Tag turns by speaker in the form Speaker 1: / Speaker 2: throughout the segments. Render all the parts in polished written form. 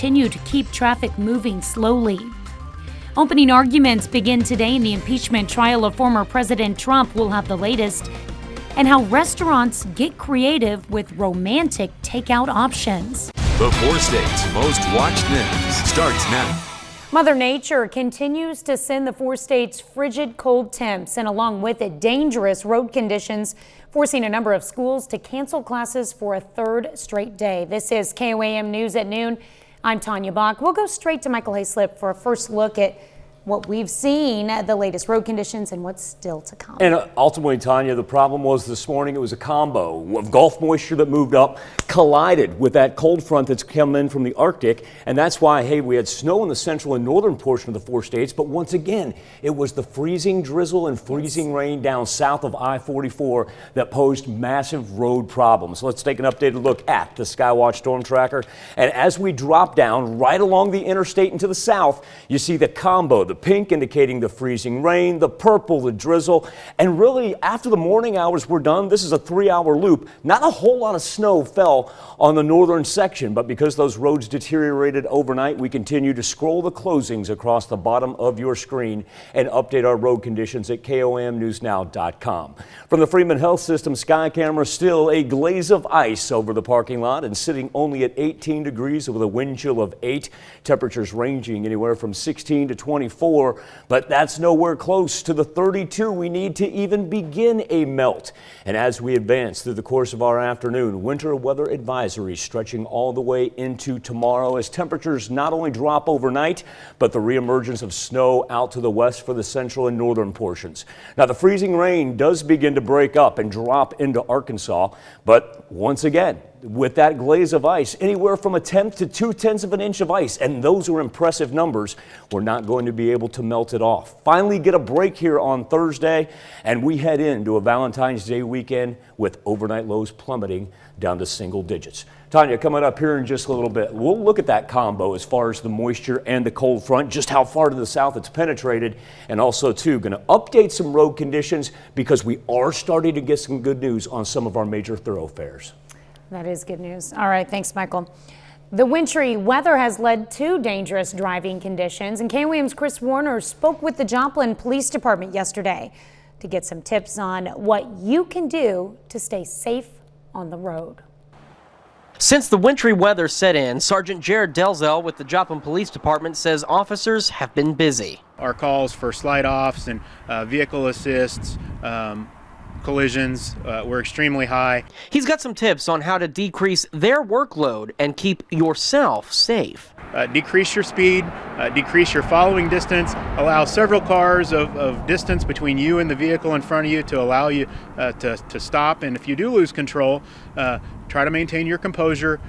Speaker 1: continue to keep traffic moving slowly. Opening arguments begin today in the impeachment trial of former President Trump. We'll have the latest, and how restaurants get creative with romantic takeout options.
Speaker 2: The 4 states' most watched news starts now.
Speaker 1: Mother Nature continues to send the 4 states frigid cold temps, and along with it, dangerous road conditions, forcing a number of schools to cancel classes for a 3rd straight day. This is KOAM News at noon. I'm Tanya Bach. We'll go straight to Michael Hayslip for a first look at what we've seen, the latest road conditions, and what's still to come.
Speaker 3: And ultimately, Tanya, the problem was this morning it was a combo of Gulf moisture that moved up, collided with that cold front that's come in from the Arctic, and that's why, hey, we had snow in the central and northern portion of the 4 states, but once again, it was the freezing drizzle and freezing rain down south of I-44 that posed massive road problems. Let's take an updated look at the Skywatch Storm Tracker, and as we drop down right along the interstate and to the south, you see the combo, the pink indicating the freezing rain, the purple, the drizzle, and really after the morning hours were done, this is a 3-hour loop. Not a whole lot of snow fell on the northern section, but because those roads deteriorated overnight, we continue to scroll the closings across the bottom of your screen and update our road conditions at KOAMnewsnow.com. From the Freeman Health System sky camera, still a glaze of ice over the parking lot and sitting only at 18 degrees with a wind chill of 8. Temperatures ranging anywhere from 16 to 24, but that's nowhere close to the 32 we need to even begin a melt. And as we advance through the course of our afternoon, winter weather advisory stretching all the way into tomorrow as temperatures not only drop overnight, but the reemergence of snow out to the west for the central and northern portions. Now, the freezing rain does begin to break up and drop into Arkansas, but once again, with that glaze of ice, anywhere from 1/10 to 2/10 of an inch of ice, and those are impressive numbers. We're not going to be able to melt it off. Finally get a break here on Thursday, and we head into a Valentine's Day weekend with overnight lows plummeting down to single digits. Tanya, coming up here in just a little bit, we'll look at that combo as far as the moisture and the cold front, just how far to the south it's penetrated, and also too going to update some road conditions because we are starting to get some good news on some of our major thoroughfares.
Speaker 1: That is good news. All right, thanks, Michael. The wintry weather has led to dangerous driving conditions, and KOAM's Chris Warner spoke with the Joplin Police Department yesterday to get some tips on what you can do to stay safe on the road.
Speaker 4: Since the wintry weather set in, Sergeant Jared Delzell with the Joplin Police Department says officers have been busy.
Speaker 5: Our calls for slide-offs and vehicle assists, collisions were extremely high.
Speaker 4: He's got some tips on how to decrease their workload and keep yourself safe.
Speaker 5: Decrease your speed, decrease your following distance, allow several cars of distance between you and the vehicle in front of you to allow you to stop. And if you do lose control, try to maintain your composure,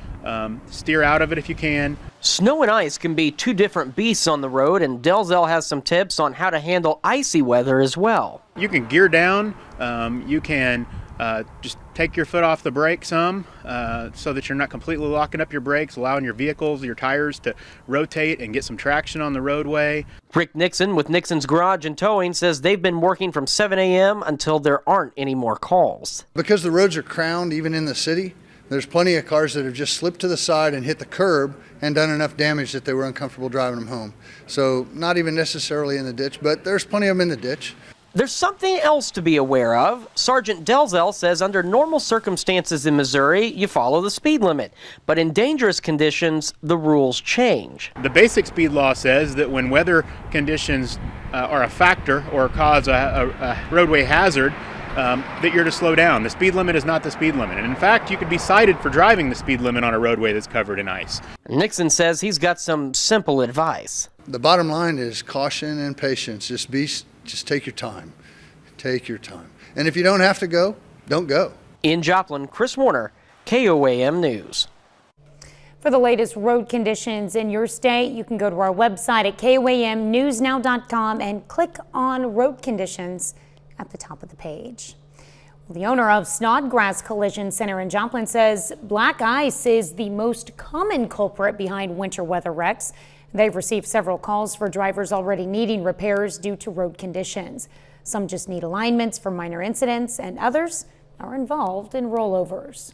Speaker 5: steer out of it if you can.
Speaker 4: Snow and ice can be two different beasts on the road, and Delzell has some tips on how to handle icy weather as well.
Speaker 5: You can gear down, you can just take your foot off the brake some so that you're not completely locking up your brakes, allowing your vehicles, your tires to rotate and get some traction on the roadway.
Speaker 4: Rick Nixon with Nixon's Garage and Towing says they've been working from 7 a.m. until there aren't any more calls.
Speaker 6: Because the roads are crowned even in the city, there's plenty of cars that have just slipped to the side and hit the curb and done enough damage that they were uncomfortable driving them home. So not even necessarily in the ditch, but there's plenty of them in the ditch.
Speaker 4: There's something else to be aware of. Sergeant Delzell says under normal circumstances in Missouri, you follow the speed limit. But in dangerous conditions, the rules change.
Speaker 5: The basic speed law says that when weather conditions are a factor or cause a roadway hazard, that you're to slow down. The speed limit is not the speed limit. And in fact, you could be cited for driving the speed limit on a roadway that's covered in ice.
Speaker 4: Nixon says he's got some simple advice.
Speaker 6: The bottom line is caution and patience. Just take your time. Take your time. And if you don't have to go, don't go.
Speaker 4: In Joplin, Chris Warner, KOAM News.
Speaker 1: For the latest road conditions in your state, you can go to our website at KOAMnewsnow.com and click on road conditions at the top of the page. Well, the owner of Snodgrass Collision Center in Joplin says black ice is the most common culprit behind winter weather wrecks. They've received several calls for drivers already needing repairs due to road conditions. Some just need alignments for minor incidents, and others are involved in rollovers.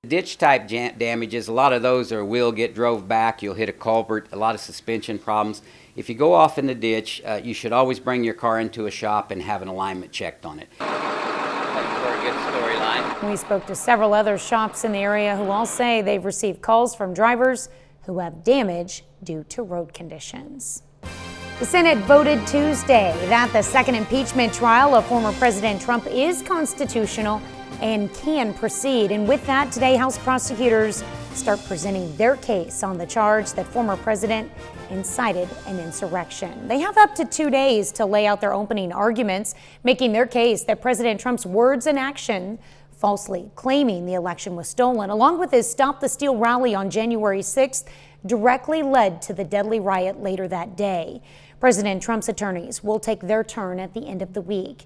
Speaker 7: Ditch type damages, a lot of those are wheel get drove back, you'll hit a culvert, a lot of suspension problems. If you go off in the ditch, you should always bring your car into a shop and have an alignment checked on it. That's for a good storyline.
Speaker 1: We spoke to several other shops in the area who all say they've received calls from drivers who have damage due to road conditions. The Senate voted Tuesday that the second impeachment trial of former President Trump is constitutional and can proceed. And with that, today, House prosecutors start presenting their case on the charge that former president incited an insurrection. They have up to 2 days to lay out their opening arguments, making their case that President Trump's words and action, falsely claiming the election was stolen, along with his Stop the Steal rally on January 6th, directly led to the deadly riot later that day. President Trump's attorneys will take their turn at the end of the week.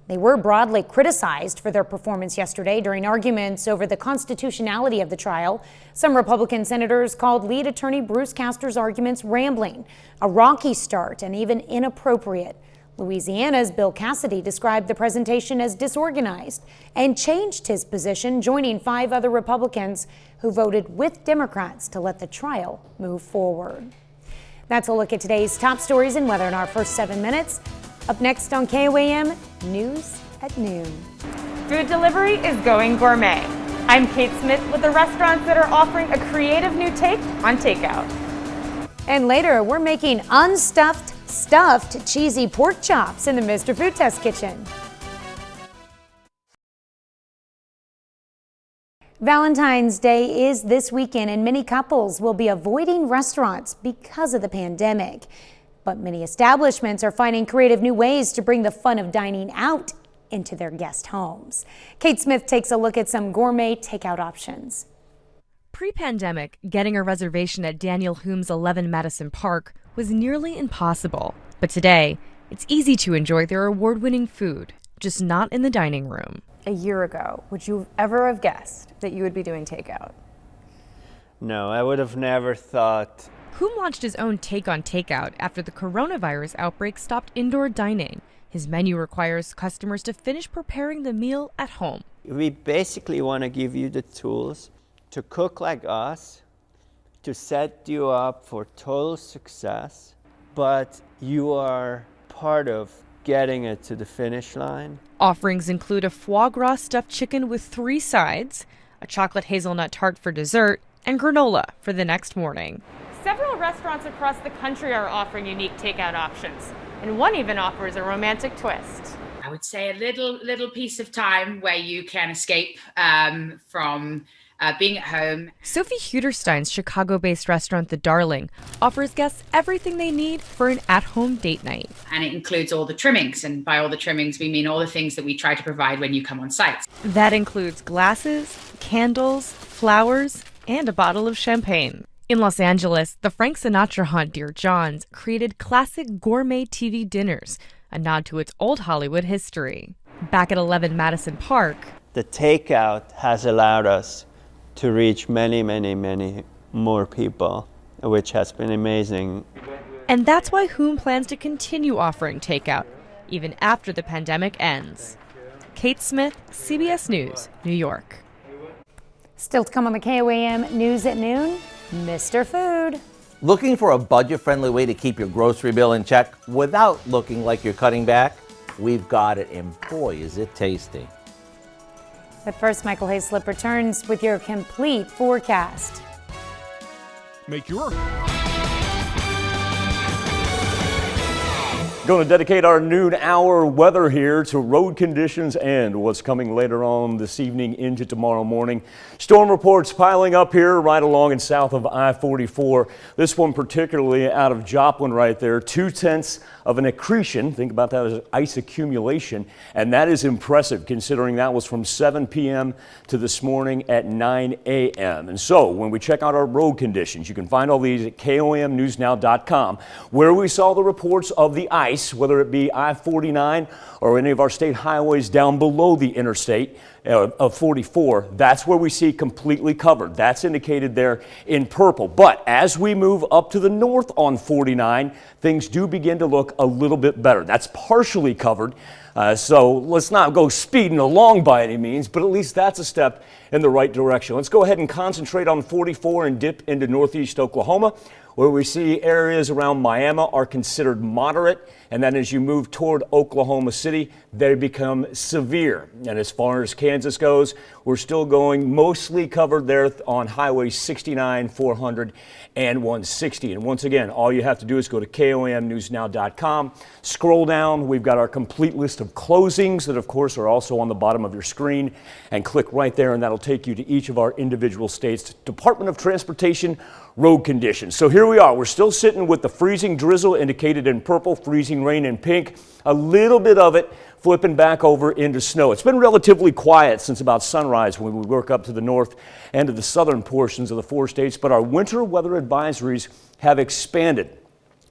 Speaker 1: They were broadly criticized for their performance yesterday during arguments over the constitutionality of the trial. Some Republican senators called lead attorney Bruce Castor's arguments rambling, a rocky start, and even inappropriate. Louisiana's Bill Cassidy described the presentation as disorganized and changed his position, joining 5 other Republicans who voted with Democrats to let the trial move forward. That's a look at today's top stories and weather in our first 7 minutes. Up next on KOAM, News at Noon.
Speaker 8: Food delivery is going gourmet. I'm Kate Smith with the restaurants that are offering a creative new take on takeout.
Speaker 1: And later, we're making unstuffed, stuffed cheesy pork chops in the Mr. Food Test kitchen. Valentine's Day is this weekend, and many couples will be avoiding restaurants because of the pandemic. But many establishments are finding creative new ways to bring the fun of dining out into their guest homes. Kate Smith takes a look at some gourmet takeout options.
Speaker 9: Pre-pandemic, getting a reservation at Daniel Hume's 11 Madison Park was nearly impossible. But today, it's easy to enjoy their award-winning food, just not in the dining room.
Speaker 8: A year ago, would you ever have guessed that you would be doing takeout?
Speaker 10: No, I would have never thought.
Speaker 9: Hume launched his own take on takeout after the coronavirus outbreak stopped indoor dining. His menu requires customers to finish preparing the meal at home.
Speaker 10: We basically want to give you the tools to cook like us, to set you up for total success, but you are part of getting it to the finish line.
Speaker 9: Offerings include a foie gras stuffed chicken with 3 sides, a chocolate hazelnut tart for dessert, and granola for the next morning.
Speaker 8: Several restaurants across the country are offering unique takeout options, and one even offers a romantic twist.
Speaker 11: I would say a little piece of time where you can escape from being at home.
Speaker 9: Sophie Huderstein's Chicago-based restaurant, The Darling, offers guests everything they need for an at-home date night.
Speaker 11: And it includes all the trimmings, and by all the trimmings, we mean all the things that we try to provide when you come on site.
Speaker 9: That includes glasses, candles, flowers, and a bottle of champagne. In Los Angeles, the Frank Sinatra haunt Dear John's created classic gourmet TV dinners, a nod to its old Hollywood history. Back at 11 Madison Park,
Speaker 10: The takeout has allowed us to reach many, many, many more people, which has been amazing.
Speaker 9: And that's why Hume plans to continue offering takeout, even after the pandemic ends. Kate Smith, CBS News, New York.
Speaker 1: Still to come on the KOAM News at Noon, Mr. Food.
Speaker 12: Looking for a budget-friendly way to keep your grocery bill in check without looking like you're cutting back? We've got it, and boy, is it tasty.
Speaker 1: But first, Michael Hayslip returns with your complete forecast.
Speaker 13: Make your
Speaker 3: Going to dedicate our noon hour weather here to road conditions and what's coming later on this evening into tomorrow morning. Storm reports piling up here right along and south of I-44. This one particularly out of Joplin right there, 2/10 of an accretion. Think about that as ice accumulation. And that is impressive considering that was from 7 p.m. to this morning at 9 a.m. And so when we check out our road conditions, you can find all these at KOAMnewsnow.com, where we saw the reports of the ice, whether it be I-49 or any of our state highways down below the interstate. of 44, that's where we see completely covered. That's indicated there in purple. But as we move up to the north on 49, things do begin to look a little bit better. That's partially covered. So let's not go speeding along by any means, but at least that's a step in the right direction. Let's go ahead and concentrate on 44 and dip into northeast Oklahoma, where we see areas around Miami are considered moderate, and then as you move toward Oklahoma City, they become severe. And as far as Kansas goes, we're still going mostly covered there on Highway 69, 400, and 160. And once again, all you have to do is go to KOAMnewsnow.com, scroll down. We've got our complete list of closings that, of course, are also on the bottom of your screen, and click right there, and that'll take you to each of our individual states' Department of Transportation road conditions. So here we are. We're still sitting with the freezing drizzle indicated in purple, freezing rain in pink, a little bit of it flipping back over into snow. It's been relatively quiet since about sunrise when we work up to the north and to the southern portions of the 4 states, but our winter weather advisories have expanded,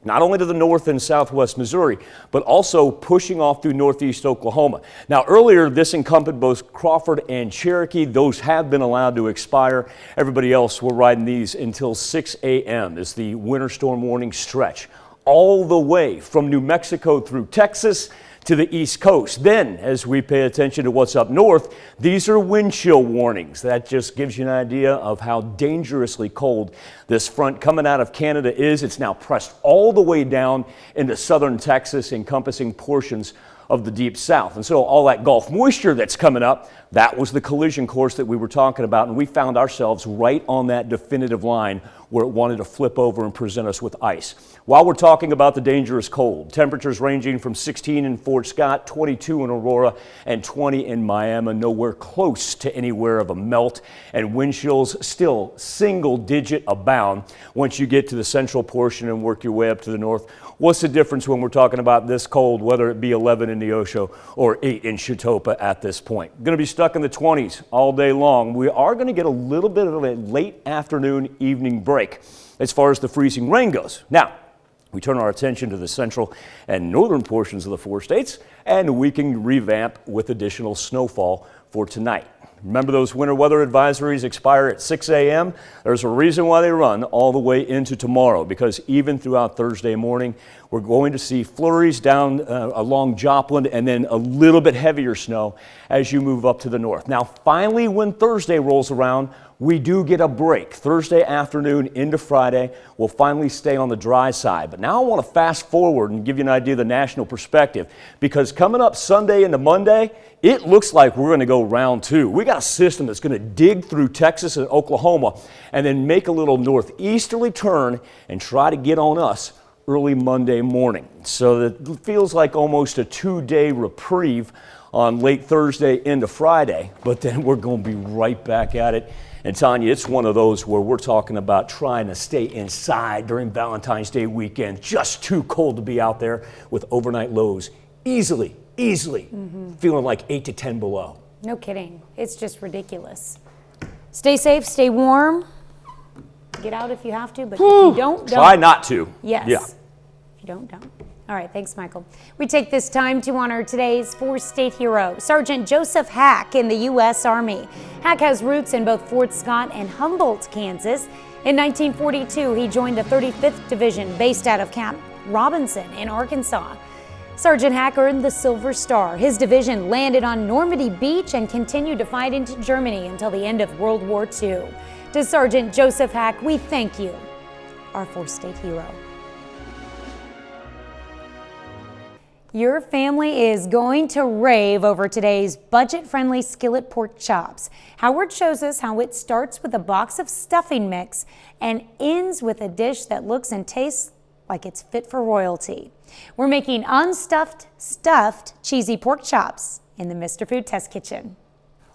Speaker 3: not only to the north and southwest Missouri, but also pushing off through northeast Oklahoma. Now, earlier, this encompassed both Crawford and Cherokee. Those have been allowed to expire. Everybody else, we're riding these until 6 a.m. as the winter storm warning stretch all the way from New Mexico through Texas to the East Coast. Then, as we pay attention to what's up north, these are wind chill warnings. That just gives you an idea of how dangerously cold this front coming out of Canada is. It's now pressed all the way down into southern Texas, encompassing portions of the deep south. And so all that Gulf moisture that's coming up, that was the collision course that we were talking about, and we found ourselves right on that definitive line where it wanted to flip over and present us with ice. While we're talking about the dangerous cold, temperatures ranging from 16 in Fort Scott, 22 in Aurora, and 20 in Miami, nowhere close to anywhere of a melt, and wind chills still single digit abound once you get to the central portion and work your way up to the north. What's the difference when we're talking about this cold, whether it be 11 in Neosho or 8 in Chitopa at this point? Going to be stuck in the 20s all day long. We are going to get a little bit of a late afternoon, evening break as far as the freezing rain goes. Now, we turn our attention to the central and northern portions of the 4 states, and we can revamp with additional snowfall for tonight. Remember, those winter weather advisories expire at 6 a.m. There's a reason why they run all the way into tomorrow, because even throughout Thursday morning, we're going to see flurries down along Joplin and then a little bit heavier snow as you move up to the north. Now, finally, when Thursday rolls around, we do get a break. Thursday afternoon into Friday, we'll finally stay on the dry side. But now I want to fast forward and give you an idea of the national perspective, because coming up Sunday into Monday, it looks like we're going to go round 2. We got a system that's going to dig through Texas and Oklahoma and then make a little northeasterly turn and try to get on us early Monday morning. So it feels like almost a 2-day reprieve on late Thursday into Friday, but then we're going to be right back at it. And Tanya, it's one of those where we're talking about trying to stay inside during Valentine's Day weekend. Just too cold to be out there with overnight lows easily feeling like 8 to 10 below.
Speaker 1: No kidding. It's just ridiculous. Stay safe, stay warm. Get out if you have to, but if you don't.
Speaker 3: Try not to.
Speaker 1: Yes.
Speaker 3: Yeah.
Speaker 1: If you don't. All right, thanks, Michael. We take this time to honor today's 4-state hero, Sergeant Joseph Hack in the U.S. Army. Hack has roots in both Fort Scott and Humboldt, Kansas. In 1942, he joined the 35th Division based out of Camp Robinson in Arkansas. Sergeant Hack earned the Silver Star. His division landed on Normandy Beach and continued to fight into Germany until the end of World War II. To Sergeant Joseph Hack, we thank you, our 4-state hero. Your family is going to rave over today's budget-friendly skillet pork chops. Howard shows us how it starts with a box of stuffing mix and ends with a dish that looks and tastes like it's fit for royalty. We're making unstuffed, stuffed cheesy pork chops in the Mr. Food Test Kitchen.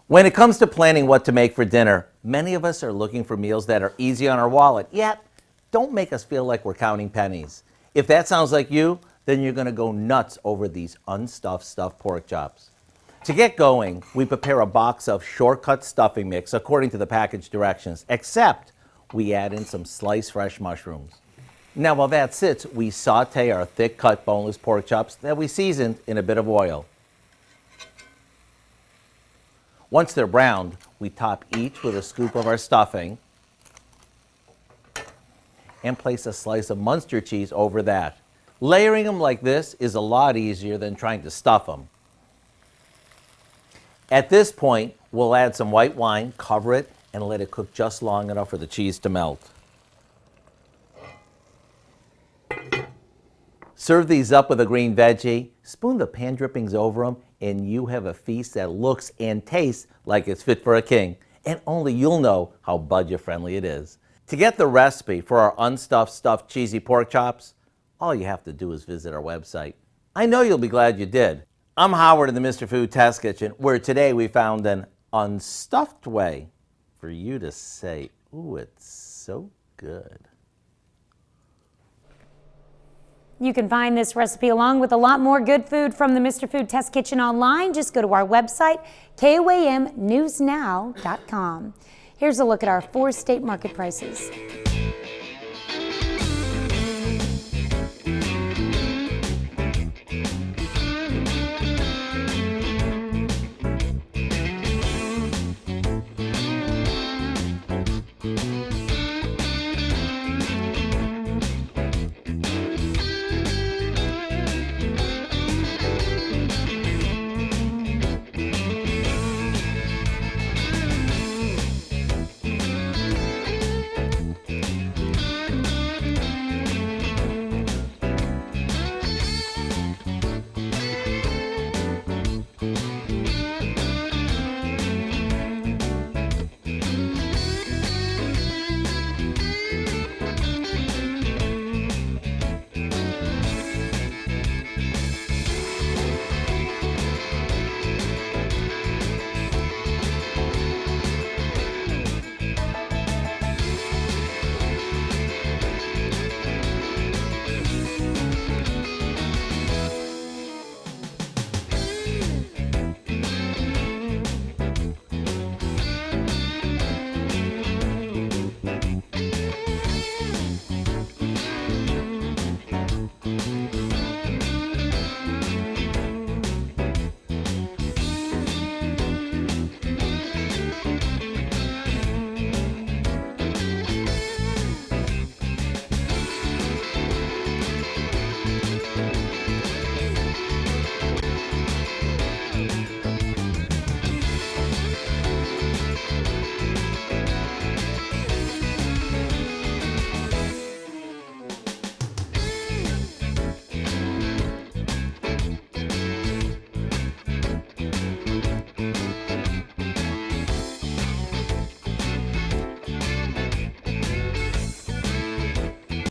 Speaker 12: When it comes to planning what to make for dinner, many of us are looking for meals that are easy on our wallet, yet don't make us feel like we're counting pennies. If that sounds like you, then you're going to go nuts over these unstuffed stuffed pork chops. To get going, we prepare a box of shortcut stuffing mix according to the package directions, except we add in some sliced fresh mushrooms. Now while that sits, we saute our thick cut boneless pork chops that we seasoned in a bit of oil. Once they're browned, we top each with a scoop of our stuffing and place a slice of Munster cheese over that. Layering them like this is a lot easier than trying to stuff them. At this point, we'll add some white wine, cover it, and let it cook just long enough for the cheese to melt. Serve these up with a green veggie, spoon the pan drippings over them, and you have a feast that looks and tastes like it's fit for a king. And only you'll know how budget-friendly it is. To get the recipe for our unstuffed stuffed cheesy pork chops, all you have to do is visit our website. I know you'll be glad you did. I'm Howard in the Mr. Food Test Kitchen, where today we found an unstuffed way for you to say, ooh, it's so good.
Speaker 1: You can find this recipe along with a lot more good food from the Mr. Food Test Kitchen online. Just go to our website, KOAMnewsnow.com. Here's a look at our 4 state market prices.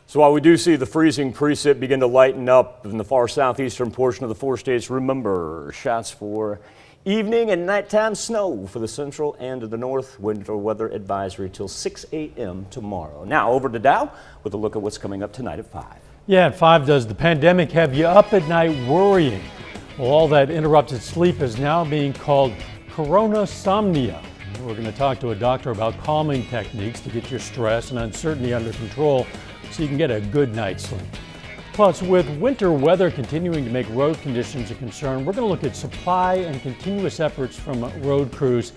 Speaker 3: So while we do see the freezing precip begin to lighten up in the far southeastern portion of the 4 states, remember shots for evening and nighttime snow for the central and the north. Winter weather advisory till 6 a.m. tomorrow. Now over to Dow with a look at what's coming up tonight at 5.
Speaker 14: Yeah, at 5, does the pandemic have you up at night worrying? Well, all that interrupted sleep is now being called coronasomnia. We're going to talk to a doctor about calming techniques to get your stress and uncertainty under control so you can get a good night's sleep. Plus, with winter weather continuing to make road conditions a concern, we're going to look at supply and continuous efforts from road crews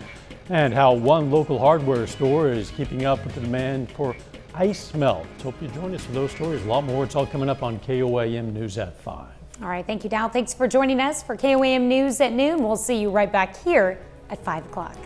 Speaker 14: and how one local hardware store is keeping up with the demand for ice melt. So hope you join us for those stories. A lot more. It's all coming up on KOAM News at 5.
Speaker 1: All right, thank you, Dow. Thanks for joining us for KOAM News at noon. We'll see you right back here at 5 o'clock.